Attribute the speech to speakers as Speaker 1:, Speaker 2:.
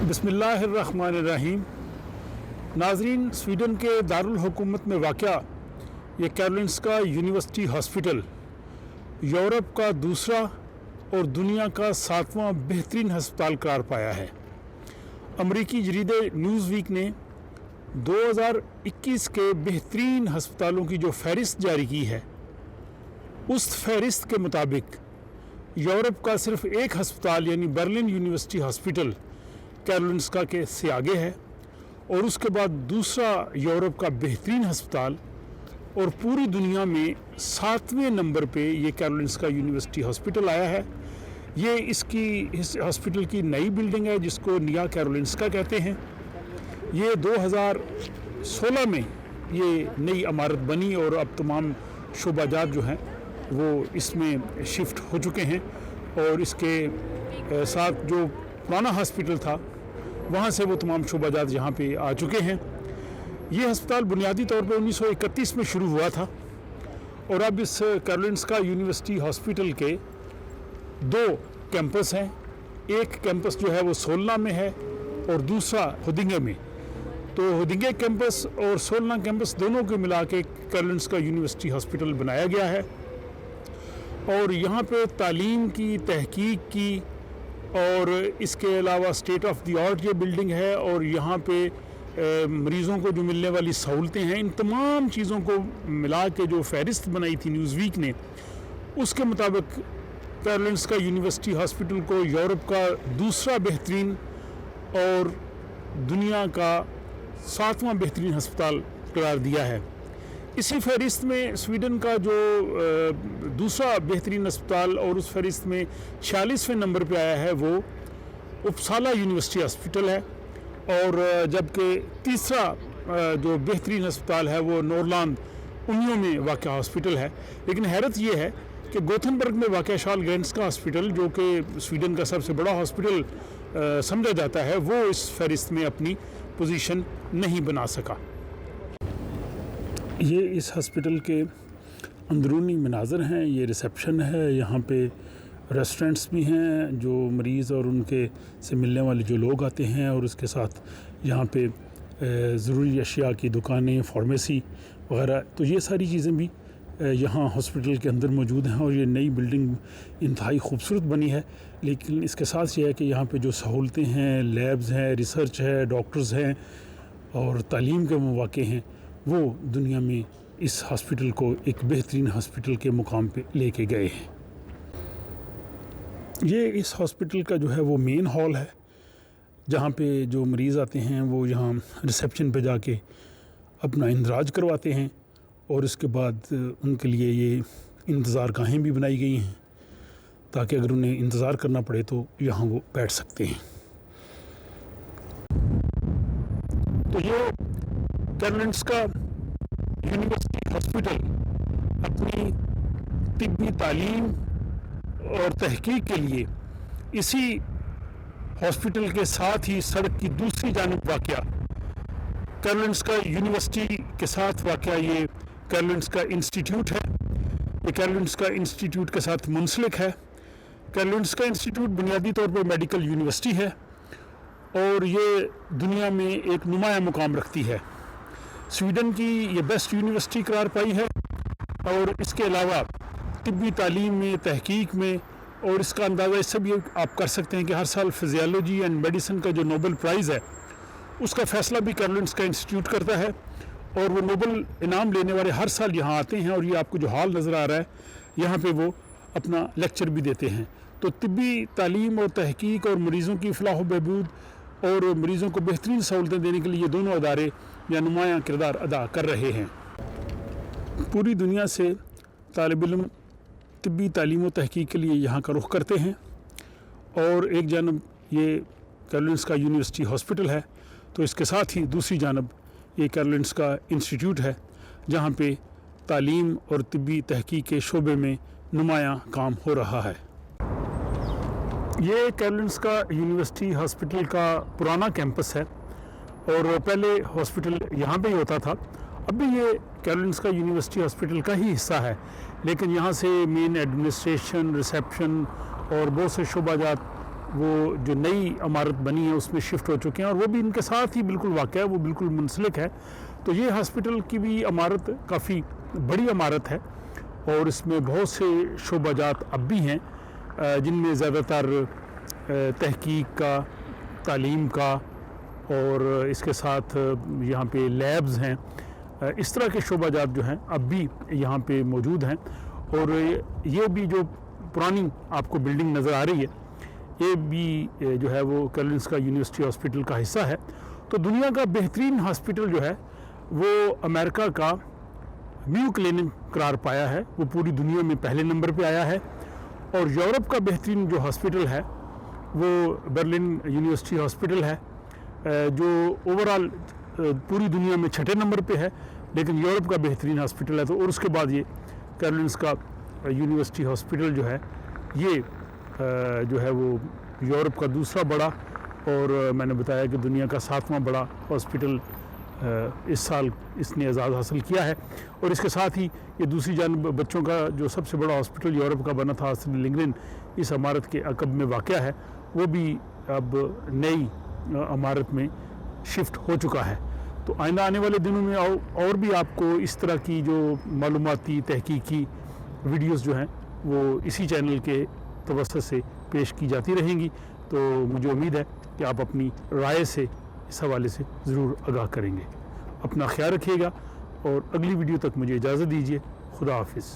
Speaker 1: बिस्मिल्लाहिर्रहमानिर्रहीम। नाजरीन, स्वीडन के दारुल-हुकूमत में वाक़या ये कैरोलिंस्का यूनिवर्सिटी हॉस्पिटल यूरोप का दूसरा और दुनिया का 7वां बेहतरीन हस्पताल करार पाया है। अमरीकी जरीदे न्यूज़वीक ने 2021 के बेहतरीन हस्पतालों की जो फहरिस्त जारी की है, उस फहरिस्त के मुताबिक यूरोप का सिर्फ एक हस्पताल यानी बर्लिन यूनिवर्सिटी हॉस्पिटल कैरोलिंस्का के से आगे है, और उसके बाद दूसरा यूरोप का बेहतरीन हस्पताल और पूरी दुनिया में 7वें नंबर पे ये कैरोलिंस्का यूनिवर्सिटी हॉस्पिटल आया है। ये इस हॉस्पिटल की नई बिल्डिंग है जिसको निया कैरोलिंस्का कहते हैं। ये 2016 में ये नई इमारत बनी और अब तमाम शोबाजात जो हैं वो इसमें शिफ्ट हो चुके हैं, और इसके साथ जो पुराना हॉस्पिटल था वहाँ से वो तमाम शोबाजात यहाँ पे आ चुके हैं। ये हस्पताल बुनियादी तौर पे 1931 में शुरू हुआ था, और अब इस कैरोलिंस्का यूनिवर्सिटी हॉस्पिटल के 2 कैंपस हैं। एक कैंपस जो है वो सोलना में है और दूसरा हुदिंगे में। तो हुदिंगे कैंपस और सोलना कैंपस दोनों को मिला के कैरोलिंस्का यूनिवर्सिटी हॉस्पिटल बनाया गया है, और यहाँ पे तालीम की, तहकीक की और इसके अलावा स्टेट ऑफ द आर्ट ये बिल्डिंग है, और यहाँ पे मरीज़ों को जो मिलने वाली सहूलतें हैं, इन तमाम चीज़ों को मिला के जो फहरिस्त बनाई थी न्यूज़वीक ने, उसके मुताबिक कैरोलिंस्का यूनिवर्सिटी हॉस्पिटल को यूरोप का दूसरा बेहतरीन और दुनिया का 7वां बेहतरीन हस्पताल करार दिया है। इसी फहरिस्त में स्वीडन का जो दूसरा बेहतरीन अस्पताल और उस फहरिस्त में 46वें नंबर पे आया है वो उपसाला यूनिवर्सिटी हॉस्पिटल है, और जबकि तीसरा जो बेहतरीन अस्पताल है वो नोरलैंड उनियो में वाक़या हॉस्पिटल है। लेकिन हैरत ये है कि गोथेनबर्ग में वाक़या सालग्रेंस्का हॉस्पिटल, जो कि स्वीडन का सबसे बड़ा हॉस्पिटल समझा जाता है, वो इस फहरिस्त में अपनी पोजीशन नहीं बना सका। ये इस हॉस्पिटल के अंदरूनी मनाज़र हैं। ये रिसेप्शन है, यहाँ पे रेस्टोरेंट्स भी हैं जो मरीज़ और उनके से मिलने वाले जो लोग आते हैं, और उसके साथ यहाँ पे ज़रूरी अशिया की दुकानें, फार्मेसी वगैरह। तो ये सारी चीज़ें भी यहाँ हॉस्पिटल के अंदर मौजूद हैं, और ये नई बिल्डिंग इंतहाई खूबसूरत बनी है। लेकिन इसके साथ ये है कि यहाँ पे जो सहूलतें हैं, लैब्स हैं, रिसर्च है, डॉक्टर्स हैं और तालीम के मौक़े हैं, वो दुनिया में इस हॉस्पिटल को एक बेहतरीन हॉस्पिटल के मुकाम पे लेके गए हैं। ये इस हॉस्पिटल का जो है वो मेन हॉल है, जहाँ पे जो मरीज़ आते हैं वो यहाँ रिसेप्शन पे जाके अपना इंदराज करवाते हैं, और इसके बाद उनके लिए ये इंतज़ार गाहें भी बनाई गई हैं ताकि अगर उन्हें इंतज़ार करना पड़े तो यहाँ वो बैठ सकते हैं। तो ये कैरोलिंस्का यूनिवर्सिटी हॉस्पिटल अपनी तिब्बी तालीम और तहकीक के लिए इसी हॉस्पिटल के साथ ही सड़क की दूसरी जानिब वाक़या कैरोलिंस्का यूनिवर्सिटी के साथ वाक़या ये कैरोलिंस्का इंस्टीट्यूट है। ये कैरोलिंस्का इंस्टीट्यूट के साथ मुंसलिक है। कैरोलिंस्का इंस्टीट्यूट बुनियादी तौर पर मेडिकल यूनिवर्सिटी है, और ये दुनिया में एक नुमाया मुकाम रखती है। स्वीडन की ये बेस्ट यूनिवर्सिटी करार पाई है, और इसके अलावा तिब्बी तालीम में, तहकीक में, और इसका अंदाज़ा इससे भी आप कर सकते हैं कि हर साल फिजियोलॉजी एंड मेडिसिन का जो नोबेल प्राइज़ है उसका फ़ैसला भी कैरोलिंस्का इंस्टीट्यूट करता है, और वो नोबेल इनाम लेने वाले हर साल यहाँ आते हैं, और ये आपको जो हाल नज़र आ रहा है यहाँ पे वो अपना लेक्चर भी देते हैं। तो तिब्बी तालीम और तहकीक और मरीज़ों की फलाह व बहबूद और मरीज़ों को बेहतरीन सहूलतें देने के लिए ये दोनों अदारे या नुमायाँ किरदार अदा कर रहे हैं। पूरी दुनिया से तालिब इल्म तिब्बी तालीम व तहकीक के लिए यहाँ का रुख करते हैं, और एक जानब ये कैरोलिंस्का यूनिवर्सिटी हॉस्पिटल है, तो इसके साथ ही दूसरी जानब ये कैरोलिंस्का इंस्टीट्यूट है, जहाँ पे तालीम और तिब्बी तहकीक के शोबे में नुमायाँ काम हो रहा है। ये कैरोलिंस्का यूनिवर्सिटी हॉस्पिटल का पुराना कैंपस है, और पहले हॉस्पिटल यहाँ पे ही होता था। अब भी ये कैरोलिंस्का यूनिवर्सिटी हॉस्पिटल का ही हिस्सा है, लेकिन यहाँ से मेन एडमिनिस्ट्रेशन, रिसेप्शन और बहुत से शोबाजात وہ جو نئی عمارت بنی ہے اس میں شفٹ ہو چکے ہیں، اور وہ بھی ان کے ساتھ ہی بالکل واقع ہے، وہ بالکل منسلک ہے۔ تو یہ ہاسپٹل کی بھی عمارت کافی بڑی عمارت ہے، اور اس میں بہت سے شعبہ جات اب بھی ہیں جن میں زیادہ تر تحقیق کا، تعلیم کا، اور اس کے ساتھ یہاں پہ لیبز ہیں، اس طرح کے شعبہ جات جو ہیں اب بھی یہاں پہ موجود ہیں۔ اور یہ بھی جو پرانی آپ کو بلڈنگ نظر آ رہی ہے، یہ بھی جو ہے وہ کیرولنسکا یونیورسٹی ہاسپٹل کا حصہ ہے۔ تو دنیا کا بہترین ہاسپٹل جو ہے وہ امریکہ کا میو کلینک قرار پایا ہے، وہ پوری دنیا میں پہلے نمبر پہ آیا ہے۔ اور یورپ کا بہترین جو ہاسپٹل ہے وہ برلن یونیورسٹی ہاسپٹل ہے، جو اوورال پوری دنیا میں 6 نمبر پہ ہے، لیکن یورپ کا بہترین ہاسپٹل ہے۔ تو اور اس کے بعد یہ کیرولنسکا یونیورسٹی ہاسپٹل جو ہے، یہ جو ہے وہ یورپ کا دوسرا بڑا، اور میں نے بتایا کہ دنیا کا 7واں بڑا ہاسپٹل اس سال اس نے اعزاز حاصل کیا ہے۔ اور اس کے ساتھ ہی یہ دوسری جانب بچوں کا جو سب سے بڑا ہاسپٹل یورپ کا بنا تھا آسٹن لنگرن، اس عمارت کے عقب میں واقع ہے، وہ بھی اب نئی عمارت میں شفٹ ہو چکا ہے۔ تو آئندہ آنے والے دنوں میں اور بھی آپ کو اس طرح کی جو معلوماتی تحقیقی ویڈیوز جو ہیں وہ اسی چینل کے توسط سے پیش کی جاتی رہیں گی۔ تو مجھے امید ہے کہ آپ اپنی رائے سے اس حوالے سے ضرور آگاہ کریں گے۔ اپنا خیال رکھیے گا، اور اگلی ویڈیو تک مجھے اجازت دیجیے۔ خدا حافظ۔